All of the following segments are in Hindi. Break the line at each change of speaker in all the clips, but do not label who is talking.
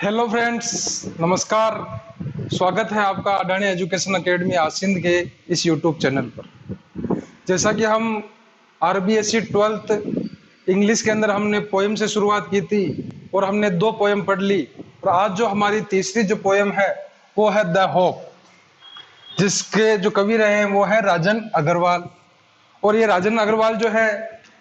हेलो फ्रेंड्स, नमस्कार। स्वागत है आपका अडानी एजुकेशन एकेडमी आसिंद के इस यूट्यूब चैनल पर। जैसा कि हम आरबीएससी 12th इंग्लिश के अंदर हमने पोएम से शुरुआत की थी और हमने 2 पोएम पढ़ ली, और आज जो हमारी तीसरी जो पोएम है वो है द होप, जिसके जो कवि रहे हैं वो है राजन अग्रवाल। और ये राजन अग्रवाल जो है,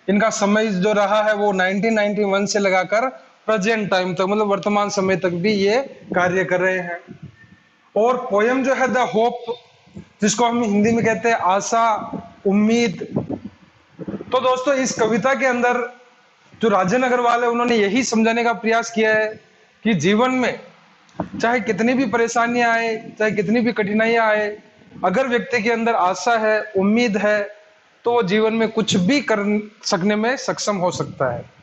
इनका समय जो रहा है वो 1991 से लगाकर प्रेजेंट टाइम तक, मतलब वर्तमान समय तक भी ये कार्य कर रहे हैं। और पोयम जो है द होप, जिसको हम हिंदी में कहते हैं आशा, उम्मीद। तो दोस्तों, इस कविता के अंदर जो राजन अग्रवाल है, उन्होंने यही समझाने का प्रयास किया है कि जीवन में चाहे कितनी भी परेशानियां आए, चाहे कितनी भी कठिनाइयां आए, अगर व्यक्ति के अंदर आशा है, उम्मीद है, तो वो जीवन में कुछ भी कर सकने में सक्षम हो सकता है।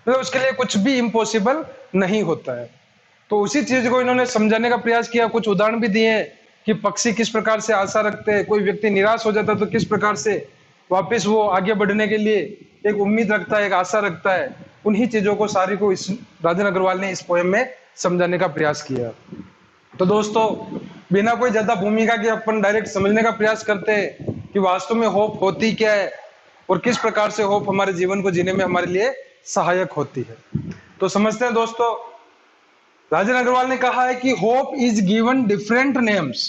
मतलब उसके लिए कुछ भी इम्पॉसिबल नहीं होता है। तो उसी चीज को इन्होंने समझाने का प्रयास किया। कुछ उदाहरण भी दिए कि पक्षी किस प्रकार से आशा रखते हैं, कोई व्यक्ति निराश हो जाता है तो किस प्रकार से वापस वो आगे बढ़ने के लिए एक उम्मीद रखता है, एक आशा रखता है। उन्हीं चीजों को सारी को इस राजन अग्रवाल ने इस पोएम में समझाने का प्रयास किया। तो दोस्तों, बिना कोई ज्यादा भूमिका के अपन डायरेक्ट समझने का प्रयास करते हैं कि वास्तव में होप होती क्या है और किस प्रकार से होप हमारे जीवन को जीने में हमारे लिए सहायक होती है। तो समझते हैं दोस्तों, राजन अग्रवाल ने कहा है कि hope is given different names,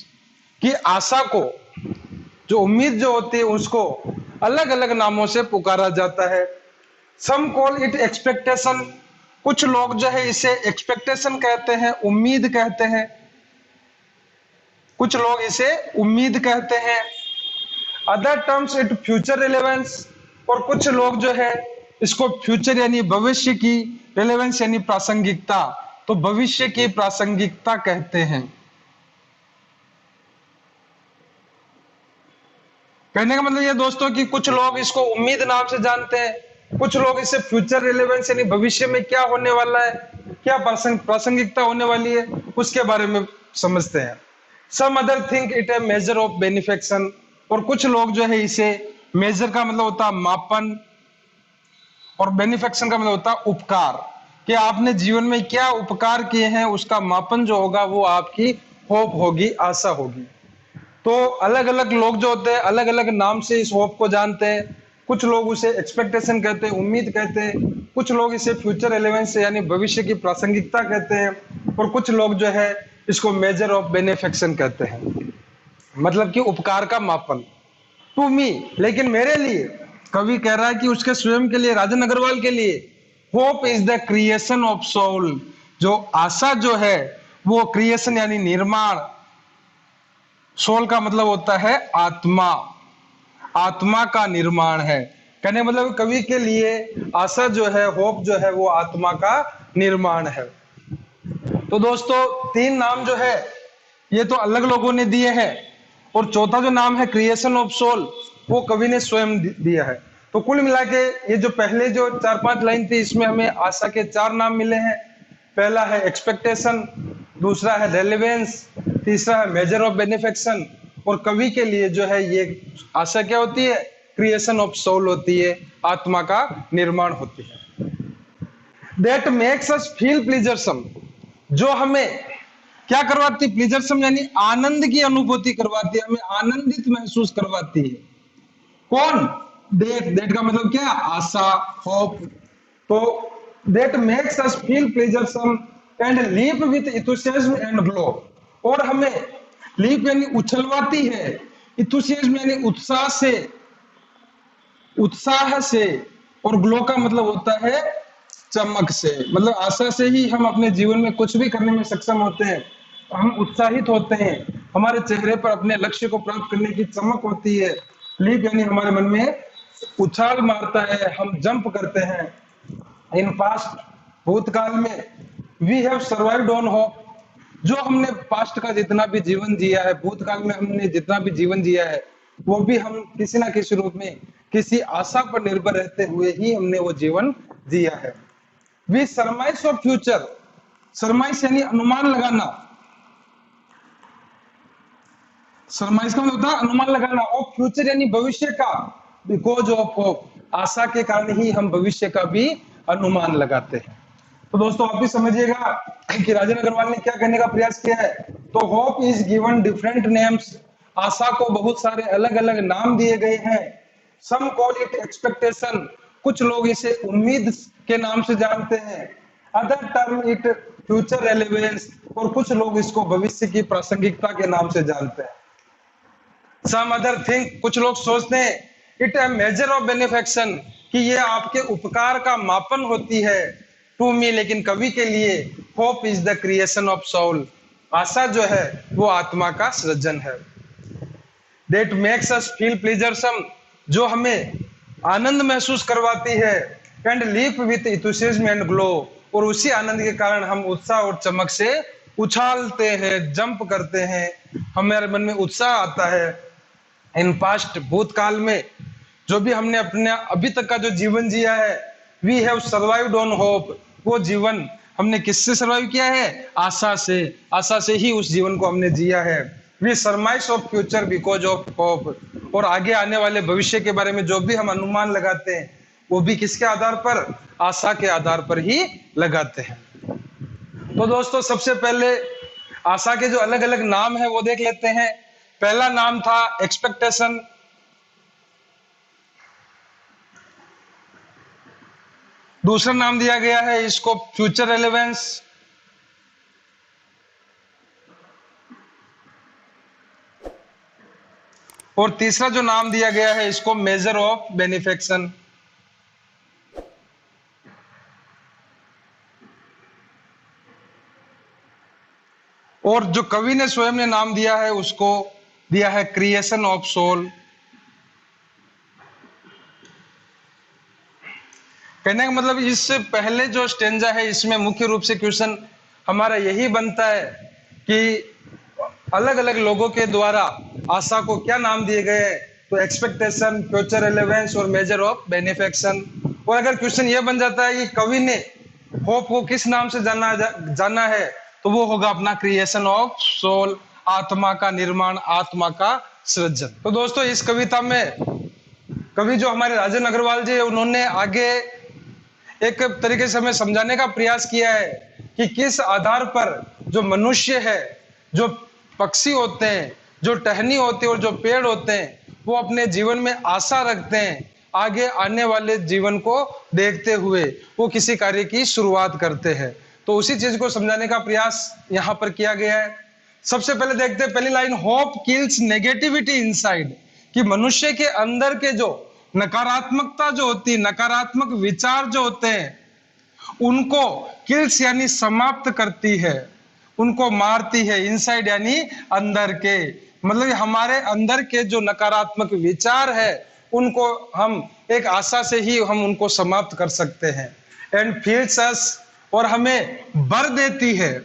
कि आशा को, जो उम्मीद जो होती है, उसको अलग अलग नामों से पुकारा जाता है। सम कॉल इट एक्सपेक्टेशन, कुछ लोग जो है इसे एक्सपेक्टेशन कहते हैं, उम्मीद कहते हैं। कुछ लोग इसे उम्मीद कहते हैं। Other terms it future relevance, और कुछ लोग जो है इसको फ्यूचर यानी भविष्य की, रिलेवेंस यानी प्रासंगिकता, तो भविष्य की प्रासंगिकता कहते हैं। कहने का मतलब ये दोस्तों कि कुछ लोग इसको उम्मीद नाम से जानते हैं, कुछ लोग इसे फ्यूचर रिलेवेंस यानी भविष्य में क्या होने वाला है, क्या प्रासंगिकता होने वाली है, उसके बारे में समझते हैं। Some other think it a measure of benediction, और कुछ लोग जो है इसे, मेजर का मतलब होता है मापन, और बेनिफिक्शन का मतलब होता है उपकार, कि आपने जीवन में क्या उपकार किए हैं उसका मापन जो होगा वो आपकी होप होगी, आशा होगी। तो अलग अलग लोग जो होते हैं अलग अलग नाम से इस होप को जानते हैं। कुछ लोग उसे एक्सपेक्टेशन कहते हैं, उम्मीद कहते हैं। कुछ लोग इसे फ्यूचर रिलेवेंस यानी भविष्य की प्रासंगिकता कहते हैं, और कुछ लोग जो है इसको मेजर ऑफ बेनिफिक्शन कहते हैं, मतलब कि उपकार का मापन। टू मी, लेकिन मेरे लिए, कवि कह रहा है कि उसके स्वयं के लिए, राजन अग्रवाल के लिए, hope is the creation of soul, जो आशा जो है वो क्रिएशन यानी निर्माण, सोल का मतलब होता है आत्मा, आत्मा का निर्माण है। कहने मतलब कवि के लिए आशा जो है, होप जो है, वो आत्मा का निर्माण है। तो दोस्तों, 3 नाम जो है ये तो अलग लोगों ने दिए हैं, और चौथा जो नाम है क्रिएशन ऑफ सोल, वो कवि ने स्वयं दिया है। तो कुल मिला के ये जो पहले जो 4-5 लाइन थी, इसमें हमें आशा के 4 नाम मिले हैं। पहला है एक्सपेक्टेशन, दूसरा है रेलेवेंस, तीसरा है मेजर ऑफ बेनिफिक्शन, और कवि के लिए जो है ये आशा क्या होती है, क्रिएशन ऑफ सोल होती है, आत्मा का निर्माण होती है। दैट मेक्स अस फील प्लीजरसम, जो हमें क्या करवाती, प्लीजरसम यानी आनंद की अनुभूति करवाती है, हमें आनंदित महसूस करवाती है। कौन? डेट, डेट का मतलब क्या, आशा, होप। तो that makes us feel pleasuresome and leap with enthusiasm and glow, और हमें लीप यानी उछलवाती है, एंथुसियाज्म यानी उत्साह से, उत्साह से, और ग्लो का मतलब होता है चमक से। मतलब आशा से ही हम अपने जीवन में कुछ भी करने में सक्षम होते हैं, हम उत्साहित होते हैं, हमारे चेहरे पर अपने लक्ष्य को प्राप्त करने की चमक होती है। लीप यानी हमारे मन में उछाल मारता है, हम जंप करते हैं। इन पास्ट, भूतकाल में, we have survived on hope, जो हमने पास्ट का जितना भी जीवन जिया है, भूतकाल में हमने जितना भी जीवन जिया है, वो भी हम किसी ना किसी रूप में किसी आशा पर निर्भर रहते हुए ही हमने वो जीवन जिया है। We surmise of future, surmise यानी अनुमान लगाना, सरमाइज का मतलब होता है अनुमान लगाना, और फ्यूचर यानी भविष्य का, बिकॉज ऑफ होप, आशा के कारण ही हम भविष्य का भी अनुमान लगाते हैं। तो दोस्तों आप भी समझिएगा कि राजेंद्र अग्रवाल ने क्या कहने का प्रयास किया है। तो hope is given different names, आशा को बहुत सारे अलग अलग नाम दिए गए हैं। सम कॉल इट एक्सपेक्टेशन, कुछ लोग इसे उम्मीद के नाम से जानते हैं। Other term it future relevance, और कुछ लोग इसको भविष्य की प्रासंगिकता के नाम से जानते हैं। सम अदर थिंक, कुछ लोग सोचते हैं इट ए मेजर ऑफ बेनिफेक्शन, कि ये आपके उपकार का मापन होती है। टू मी, लेकिन कवि के लिए hope is the creation of soul, आशा जो है वो आत्मा का सृजन है। That makes us feel pleasuresome, जो हमें आनंद महसूस करवाती है। And leap with enthusiasm and glow, और उसी आनंद के कारण हम उत्साह और चमक से उछालते हैं, जंप करते हैं, हमारे मन में उत्साह आता है। इन पास्ट, भूतकाल में जो भी हमने अपने अभी तक का जो जीवन जिया है, we have survived on hope, वो जीवन हमने किससे सर्वाइव किया है? आशा से। आशा से ही उस जीवन को हमने जिया है। We surmise of future because of hope, और आगे आने वाले भविष्य के बारे में जो भी हम अनुमान लगाते हैं वो भी किसके आधार पर? आशा के आधार पर ही लगाते हैं। तो दोस्तों सबसे पहले आशा के जो अलग अलग नाम है वो देख लेते हैं। पहला नाम था एक्सपेक्टेशन, दूसरा नाम दिया गया है इसको फ्यूचर रेलेवेंस, और तीसरा जो नाम दिया गया है इसको मेजर ऑफ बेनिफेक्शन। और जो कवि ने स्वयं ने नाम दिया है उसको दिया है क्रिएशन ऑफ सोल। कहने का मतलब इससे पहले जो स्टेंजा है इसमें मुख्य रूप से क्वेश्चन हमारा यही बनता है कि अलग अलग लोगों के द्वारा आशा को क्या नाम दिए गए हैं? तो एक्सपेक्टेशन, फ्यूचर रेलेवेंस और मेजर ऑफ बेनिफेक्शन। और अगर क्वेश्चन ये बन जाता है कि कवि ने होप को किस नाम से जाना है, तो वो होगा अपना क्रिएशन ऑफ सोल, आत्मा का निर्माण, आत्मा का सृजन। तो दोस्तों इस कविता में कवि जो हमारे राजेंद्र अग्रवाल जी, उन्होंने आगे एक तरीके से हमें समझाने का प्रयास किया है कि किस आधार पर जो मनुष्य है, जो पक्षी होते हैं, जो टहनी होती है और जो पेड़ होते हैं, वो अपने जीवन में आशा रखते हैं। आगे आने वाले जीवन को देखते हुए वो किसी कार्य की शुरुआत करते हैं। तो उसी चीज को समझाने का प्रयास यहाँ पर किया गया है। सबसे पहले देखते हैं पहली line, hope kills negativity inside, कि मनुष्य के अंदर के जो नकारात्मकता जो होती है, नकारात्मक विचार जो होते हैं, उनको किल्स यानी समाप्त करती है, उनको मारती है। इनसाइड यानी अंदर के, मतलब हमारे अंदर के जो नकारात्मक विचार है उनको हम एक आशा से ही हम उनको समाप्त कर सकते हैं। एंड फील्स अस, और हमें बर देती है,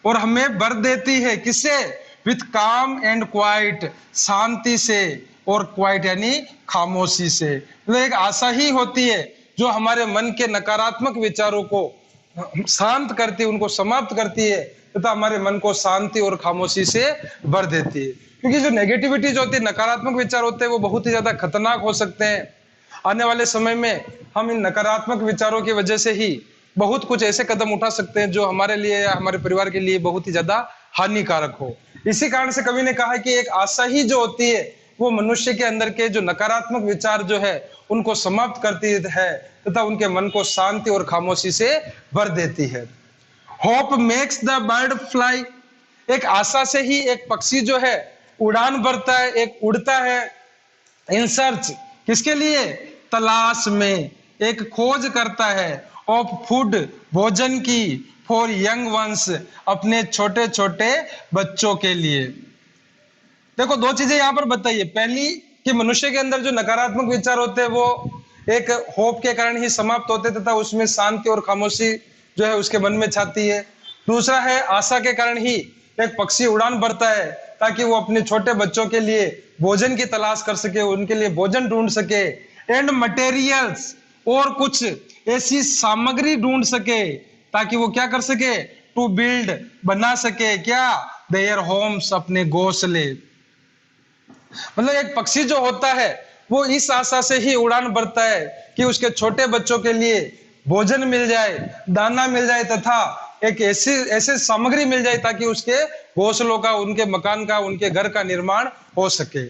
और हमें बर देती है किससे? विथ काम एंड क्वाइट, शांति से, और क्वाइट यानी खामोशी से। मतलब एक आशा ही होती है जो हमारे मन के नकारात्मक विचारों को शांत करती है, उनको समाप्त करती है, तथा हमारे मन को शांति और खामोशी से भर देती है। क्योंकि जो नेगेटिविटी जो होती है, नकारात्मक विचार होते हैं, वो बहुत ही ज्यादा खतरनाक हो सकते हैं। आने वाले समय में हम इन नकारात्मक विचारों की वजह से ही बहुत कुछ ऐसे कदम उठा सकते हैं जो हमारे लिए या हमारे परिवार के लिए बहुत ही ज्यादा हानिकारक हो। इसी कारण से कवि ने कहा कि एक आशा ही जो होती है वो मनुष्य के अंदर के जो नकारात्मक विचार जो है उनको समाप्त करती है, तथा उनके मन को शांति और खामोशी से भर देती है। Hope makes the bird fly, एक आशा से ही एक पक्षी जो है उड़ान भरता है, एक उड़ता है। इन सर्च, किसके लिए? तलाश में, एक खोज करता है। ऑफ फूड, भोजन की। फॉर यंग वंस, अपने छोटे छोटे बच्चों के लिए। देखो दो चीजें यहां पर बताइए। पहली कि मनुष्य के अंदर जो नकारात्मक विचार होते हैं वो एक होप के कारण ही समाप्त होते, तथा उसमें शांति और खामोशी जो है उसके मन में छाती है। दूसरा है आशा के कारण ही एक पक्षी उड़ान भरता है ताकि वो अपने छोटे बच्चों के लिए भोजन की तलाश कर सके, उनके लिए भोजन ढूंढ सके। एंड मटेरियल्स, और कुछ ऐसी सामग्री ढूंढ सके ताकि वो क्या कर सके? टू बिल्ड, बना सके क्या? देयर होम्स, अपने घोंसले। मतलब एक पक्षी जो होता है वो इस आशा से ही उड़ान भरता है कि उसके छोटे बच्चों के लिए भोजन मिल जाए, दाना मिल जाए तथा एक ऐसी ऐसे सामग्री मिल जाए ताकि उसके घोंसलों का, उनके मकान का, उनके घर का निर्माण हो सके।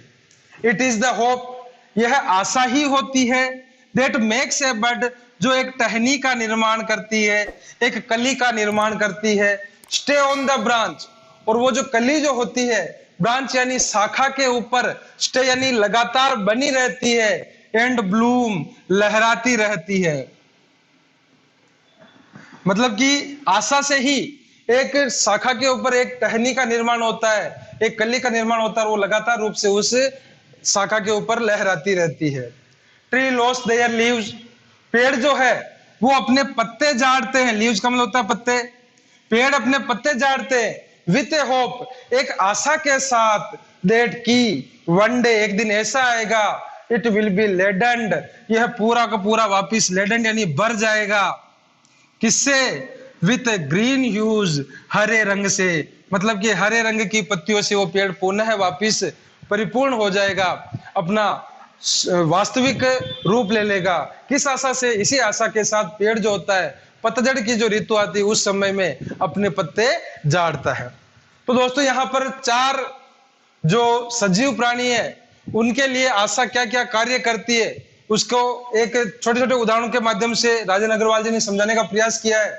इट इज द होप, यह आशा ही होती है, दैट मेक्स ए बड, जो एक टहनी का निर्माण करती है, एक कली का निर्माण करती है, स्टे ऑन द ब्रांच, और वो जो कली जो होती है, ब्रांच यानी शाखा के ऊपर, स्टे यानी लगातार बनी रहती है, एंड ब्लूम लहराती रहती है। मतलब कि आशा से ही एक शाखा के ऊपर एक टहनी का निर्माण होता है, एक कली का निर्माण होता है, और वो लगातार रूप से उस शाखा के ऊपर लहराती रहती है। ट्री लॉस्ट देयर लीव्स, पेड़ जो है वो अपने पत्ते झाड़ते हैं, लीव्स का मतलब होता है पत्ते, पेड़ अपने पत्ते झाड़ते हैं विथ ए होप, एक आशा के साथ, दैट की वन डे, एक दिन ऐसा आएगा, इट विल बी लेडेंड, यह पूरा का पूरा वापिस लेडेंड यानी भर जाएगा, किससे, विथ ग्रीन ह्यूज, हरे रंग से, मतलब कि हरे रंग की पत्तियों से वो पेड़ पुनः वापिस परिपूर्ण हो जाएगा, अपना वास्तविक रूप ले लेगा। किस आशा से, इसी आशा के साथ पेड़ जो होता है पतझड़ की जो ऋतु आती है उस समय में अपने पत्ते झाड़ता है। तो दोस्तों यहाँ पर चार जो सजीव प्राणी है उनके लिए आशा क्या क्या कार्य करती है उसको एक छोटे छोटे उदाहरणों के माध्यम से राजन अग्रवाल जी ने समझाने का प्रयास किया है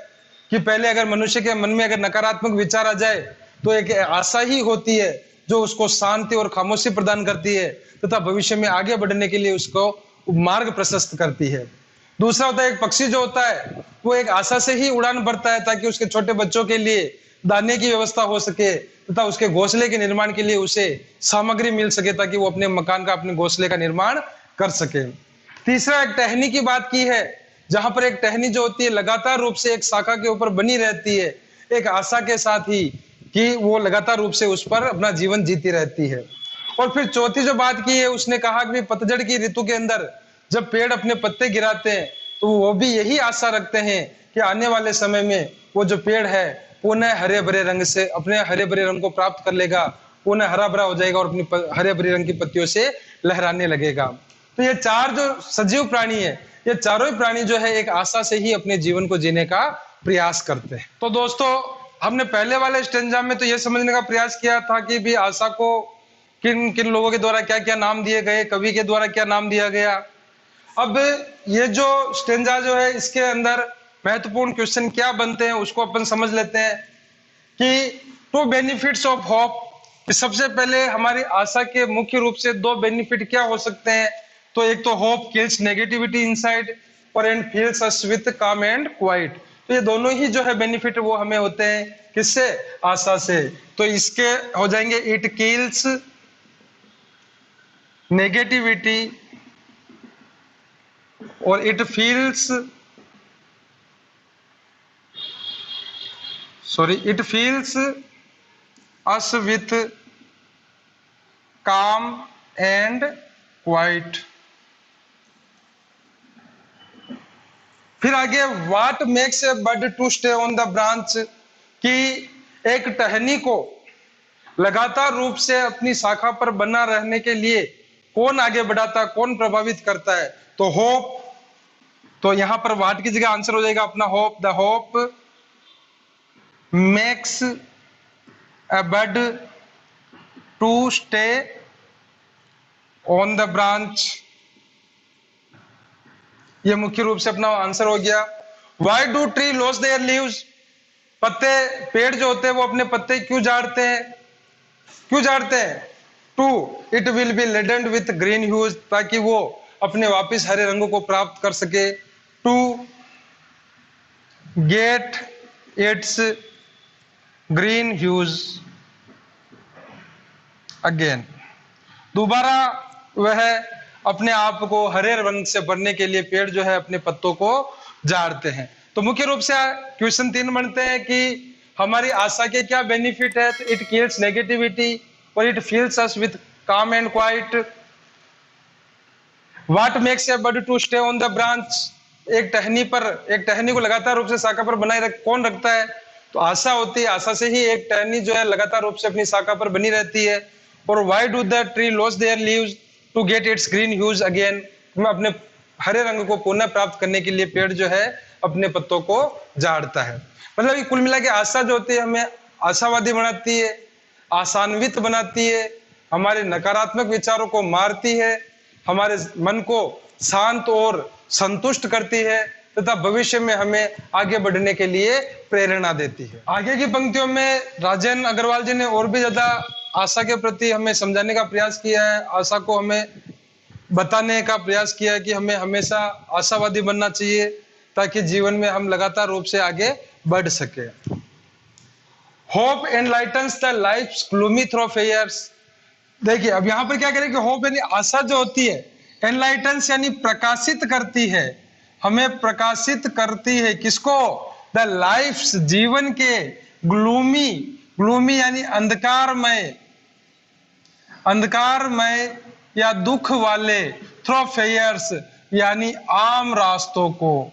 कि पहले अगर मनुष्य के मन में अगर नकारात्मक विचार आ जाए तो एक आशा ही होती है जो उसको शांति और खामोशी प्रदान करती है तथा भविष्य में आगे बढ़ने के लिए उसको मार्ग प्रशस्त करती है। दूसरा होता है एक पक्षी जो होता है वो एक आशा से ही उड़ान भरता है ताकि उसके छोटे बच्चों के लिए दाने की व्यवस्था हो सके तथा उसके घोंसले के निर्माण के लिए उसे सामग्री मिल सके ताकि वो अपने मकान का, अपने घोंसले का निर्माण कर सके। तीसरा एक टहनी की बात की है, जहां पर एक टहनी जो होती है लगातार रूप से एक शाखा के ऊपर बनी रहती है एक आशा के साथ ही कि वो लगातार रूप से उस पर अपना जीवन जीती रहती है। और फिर चौथी जो बात की है उसने कहा कि पतझड़ की ऋतु के अंदर जब पेड़ अपने पत्ते गिराते हैं तो वो भी यही आशा रखते हैं कि आने वाले समय में वो जो पेड़ है पुनः हरे भरे रंग से अपने हरे भरे रंग को प्राप्त कर लेगा, पुनः हरा भरा हो जाएगा और अपनी हरे भरे रंग की पत्तियों से लहराने लगेगा। तो ये चार जो सजीव प्राणी है ये चारों ही प्राणी जो है एक आशा से ही अपने जीवन को जीने का प्रयास करते हैं। तो दोस्तों हमने पहले वाले स्टेंजा में तो ये समझने का प्रयास किया था कि भी आशा को किन किन लोगों के द्वारा क्या क्या नाम दिए गए, कवि के द्वारा क्या नाम दिया गया। अब ये जो स्टेंजा जो है इसके अंदर महत्वपूर्ण क्वेश्चन क्या बनते हैं उसको अपन समझ लेते हैं कि टू बेनिफिट्स ऑफ होप, सबसे पहले हमारी आशा के मुख्य रूप से दो बेनिफिट क्या हो सकते हैं। तो एक तो होप किल्स नेगेटिविटी इनसाइड और and feels us with calm and quite. तो ये दोनों ही जो है बेनिफिट वो हमें होते हैं किससे, आशा से। तो इसके हो जाएंगे इट किल्स नेगेटिविटी और it feels it feels us with calm and quiet. फिर आगे what makes a bird to stay on the branch, कि एक टहनी को लगातार रूप से अपनी शाखा पर बना रहने के लिए कौन आगे बढ़ाता है, कौन प्रभावित करता है। तो होप, तो यहां पर व्हाट की जगह आंसर हो जाएगा अपना hope. The hope makes a bird to stay on the branch, ये मुख्य रूप से अपना आंसर हो गया। Why do tree lose their leaves, पत्ते, पेड़ जो होते हैं वो अपने पत्ते क्यों झाड़ते हैं, क्यों झाड़ते हैं। To it will be laden with green hues, ताकि वो अपने वापिस हरे रंगों को प्राप्त कर सके। To get its green hues again, दोबारा वह अपने आप को हरे रंग से भरने के लिए पेड़ जो है अपने पत्तों को झाड़ते हैं। तो मुख्य रूप से क्वेश्चन 3 बनते हैं कि हमारी आशा के क्या बेनिफिट है। तो इट किल्स नेगेटिविटी और it feels us with calm and quiet. What makes a bird to stay on the branch, एक टहनी पर, एक टहनी को लगातार रूप से शाखा पर बनाए कौन रखता है, तो आशा होती है। आशा से ही एक टहनी जो है लगातार रूप से अपनी शाखा पर बनी रहती है। और why do the tree lose their leaves to get its green hues again, अपने हरे रंग को पुनः प्राप्त करने के लिए पेड़ जो है अपने पत्तों को झाड़ता है। मतलब ये कुल मिला के आशा जो होती है हमें आशावादी बनाती है, आशान्वित बनाती है, हमारे नकारात्मक विचारों को मारती है, हमारे मन को शांत और संतुष्ट करती है तथा भविष्य में हमें आगे बढ़ने के लिए प्रेरणा देती है। आगे की पंक्तियों में राजेंद्र अग्रवाल जी ने और भी ज्यादा आशा के प्रति हमें समझाने का प्रयास किया है, आशा को हमें बताने का प्रयास किया है कि हमें हमेशा आशावादी बनना चाहिए ताकि जीवन में हम लगातार रूप से आगे बढ़ सके। Hope enlightens the life's gloomy thoroughfares. देखिए अब यहाँ पर क्या करें कि होप यानी आशा जो होती है, एनलाइटन्स यानी प्रकाशित करती है, हमें प्रकाशित करती है किसको? द लाइफ्स जीवन के, ग्लूमी, ग्लूमी यानी अंधकारमय, अंधकारमय या दुख वाले, थ्रोफेयर्स यानी आम रास्तों को।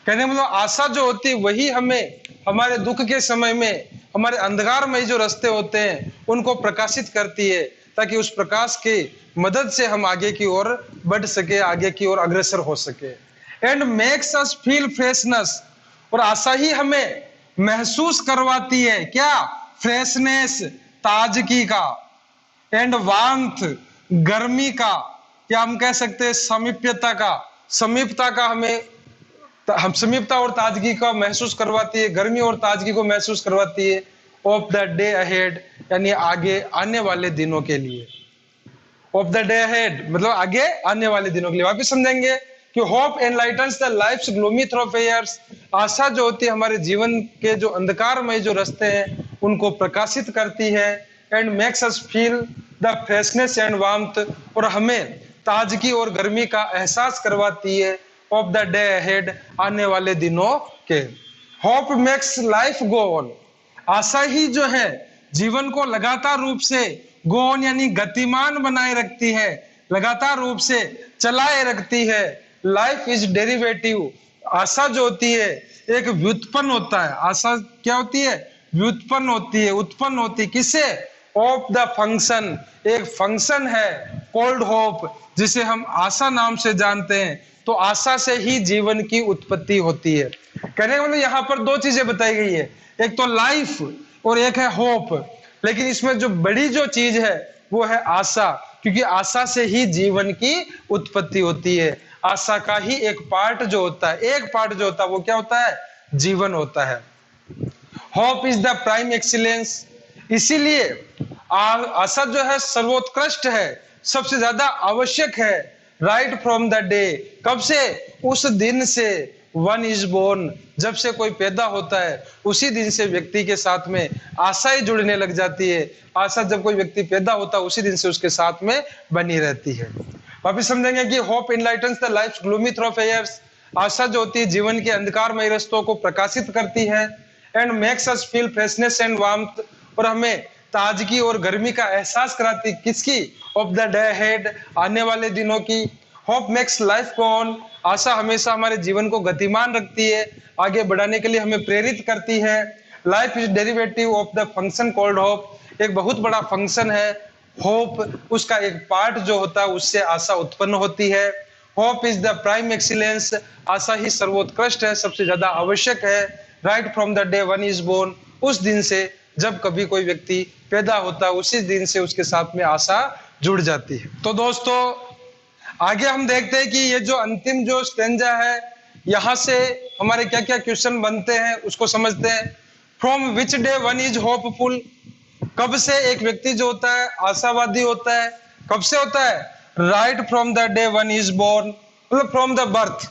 कहने मतलब आशा जो होती है वही हमें हमारे दुख के समय में हमारे अंधकारमय जो रास्ते होते हैं उनको प्रकाशित करती है ताकि उस प्रकाश की मदद से हम आगे की ओर बढ़ सके, आगे की ओर अग्रसर हो सके। And makes us feel freshness, और आशा ही हमें महसूस करवाती है क्या? फ्रेशनेस, ताजगी का, एंड वार्मथ, गर्मी का, या हम कह सकते हैं समीप्यता का, समीपता का हम समीपता और ताजगी का महसूस करवाती है, गर्मी और ताजगी को महसूस करवाती है ऑफ द डे अहेड यानी आगे आने वाले दिनों के लिए। ऑफ द डे अहेड मतलब आगे आने वाले दिनों के लिए। वापस समझेंगे कि hope enlightens the life's gloomy थ्रोफेयर्स, आशा जो होती है हमारे जीवन के जो अंधकारमय जो रास्ते हैं उनको प्रकाशित करती है। And makes us feel the freshness and warmth, और हमें ताजगी और गर्मी का एहसास करवाती है ऑफ द डे अहेड आने वाले दिनों के। Hope makes life go on, आशा ही जो है जीवन को लगातार रूप से गो ऑन यानी गतिमान बनाए रखती है, लगातार रूप से चलाए रखती है। लाइफ इज डेरिवेटिव, आशा जो होती है एक व्युत्पन्न होता है। आशा क्या होती है? व्युत्पन्न होती है, उत्पन्न होती है किससे? ऑफ द फंक्शन, एक फंक्शन है कॉल्ड होप जिसे हम आशा नाम से जानते हैं। तो आशा से ही जीवन की उत्पत्ति होती है। कहने का मतलब यहाँ पर दो चीजें बताई गई है, एक तो लाइफ और एक है होप, लेकिन इसमें जो बड़ी जो चीज है वो है आशा, क्योंकि आशा से ही जीवन की उत्पत्ति होती है। आशा का ही एक पार्ट जो होता है, एक पार्ट जो होता है वो क्या होता है? जीवन होता है। Hope is the prime excellence, इसीलिए आशा जो है सर्वोत्कृष्ट है, सबसे ज्यादा आवश्यक है। राइट फ्रॉम द डे, कब से? उस दिन से। वन इज बोर्न, जब से कोई पैदा होता है उसी दिन से व्यक्ति के साथ में आशाएं जुड़ने लग जाती है। आशा जब कोई व्यक्ति पैदा होता है उसी दिन से उसके साथ में बनी रहती है। वापिस समझेंगे कि hope enlightens the life's gloomy थ्रोफेयर्स, आशा जो होती है जीवन के अंधकारमय रास्तों को प्रकाशित करती है। And makes us feel freshness and warmth, और हमें ताजगी और गर्मी का एहसास कराती, किसकी? ऑफ द डे अहेड, आने वाले दिनों की। Hope makes life go on, आशा हमेशा हमारे जीवन को गतिमान रखती है, आगे बढ़ाने के लिए हमें प्रेरित करती है। Life is derivative of the function called hope, एक बहुत बड़ा फंक्शन है होप, उसका एक पार्ट जो होता है उससे आशा उत्पन्न होती है। Hope is the prime excellence, आशा ही सर्वोत्कृष्ट है, सबसे ज्यादा आवश्यक है। Right from the day one is born, उस दिन से जब कभी कोई व्यक्ति पैदा होता है उसी दिन से उसके साथ में आशा जुड़ जाती है। तो दोस्तों आगे हम देखते हैं कि ये जो अंतिम जो स्टेंजा है यहाँ से हमारे क्या क्या क्वेश्चन बनते हैं उसको समझते हैं। From which day one is hopeful, कब से एक व्यक्ति जो होता है आशावादी होता है? कब से होता है? Right from the day one is born, मतलब फ्रॉम द बर्थ,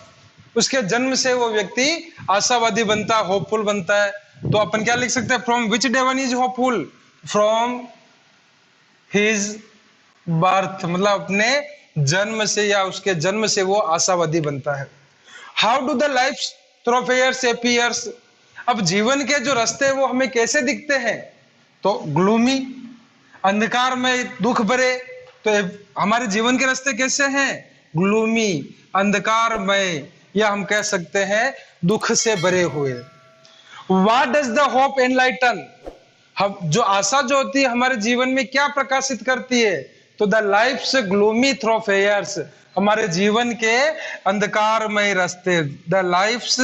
उसके जन्म से वो व्यक्ति आशावादी बनता है, होपफुल बनता है। तो अपन क्या लिख सकते हैं? From which day one is hopeful, from his birth, मतलब अपने जन्म से या उसके जन्म से वो आशावादी बनता है। How do the life thoroughfares appears, अब जीवन के जो रास्ते वो हमें कैसे दिखते हैं? तो ग्लूमी, अंधकार में दुख भरे, तो हमारे जीवन के रास्ते कैसे हैं? ग्लूमी, अंधकार में, या हम कह सकते हैं दुख से भरे हुए। What does the hope enlighten, हम जो आशा जो होती है हमारे जीवन में क्या प्रकाशित करती है? तो द लाइफ्स ग्लूमी थ्रोफेयर्स, हमारे जीवन के अंधकारमय रास्ते, द लाइफ्स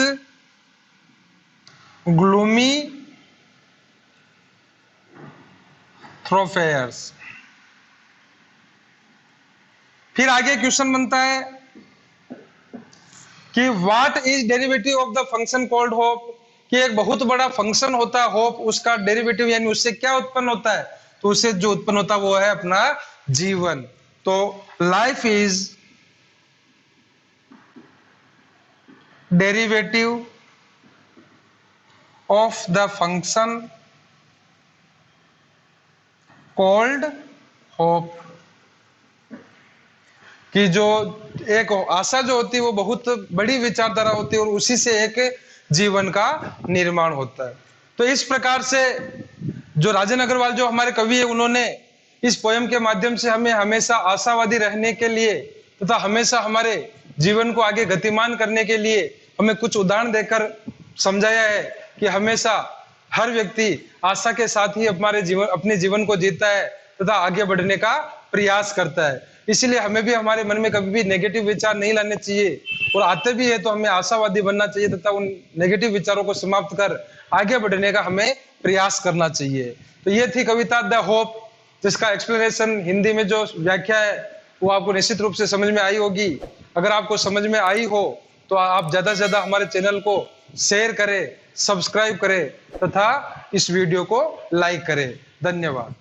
ग्लूमी थ्रोफेयर्स। फिर आगे क्वेश्चन बनता है कि what is derivative of the function called hope, कि एक बहुत बड़ा फंक्शन होता है होप, उसका डेरिवेटिव यानी उससे क्या उत्पन्न होता है, तो उससे जो उत्पन्न होता है वो है अपना जीवन। तो life is derivative of the function called hope, कि जो एक आशा जो होती है वो बहुत बड़ी विचारधारा होती है और उसी से एक जीवन का निर्माण होता है। तो इस प्रकार से जो राजन अग्रवाल जो हमारे कवि है, उन्होंने इस पोयम के माध्यम से हमें हमेशा आशावादी रहने के लिए तथा हमेशा हमारे जीवन को आगे गतिमान करने के लिए हमें कुछ उदाहरण देकर समझाया है कि हमेशा हर व्यक्ति आशा के साथ ही अपने जीवन को जीता है तथा आगे बढ़ने का प्रयास करता है। इसलिए हमें भी हमारे मन में कभी भी नेगेटिव विचार नहीं लाने चाहिए, और आते भी है तो हमें आशावादी बनना चाहिए तथा उन नेगेटिव विचारों को समाप्त कर आगे बढ़ने का हमें प्रयास करना चाहिए। तो ये थी कविता द होप, जिसका एक्सप्लेनेशन हिंदी में जो व्याख्या है वो आपको निश्चित रूप से समझ में आई होगी। अगर आपको समझ में आई हो तो आप ज्यादा से ज्यादा हमारे चैनल को शेयर करें, सब्सक्राइब करें तथा इस वीडियो को लाइक करें। धन्यवाद।